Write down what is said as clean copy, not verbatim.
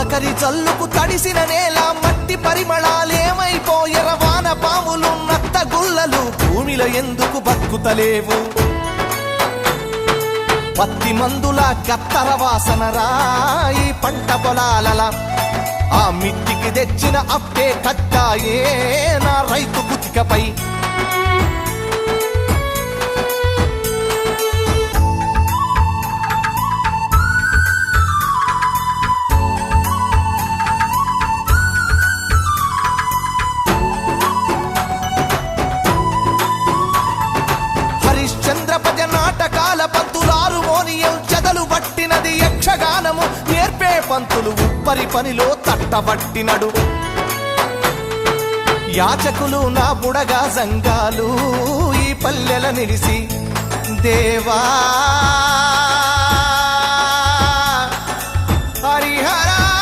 తొలకరి జల్లుకు తడిసిన నేల మట్టి పరిమళాలేమైపోయెర వాన పాములు నత్త గుల్లలు భూమిలో ఎందుకు బతుకుతలేవు పత్తి మందుల కత్తర వాసన రాయి పంట పొలాలల ఆ మిట్టికి తెచ్చిన అప్పే కట్టాయే నా రైతు కుతికపై హరిశ్చంద్రపజ నాటకాల పంతులారు మోనియం చెదలు పట్టినది యక్షగానము నేర్పే పంతులు ఉప్పరి పనిలో తట్టబట్టినడు యాచకులు నా బుడగా సంఘాలు ఈ పల్లెల నిలిసి దేవా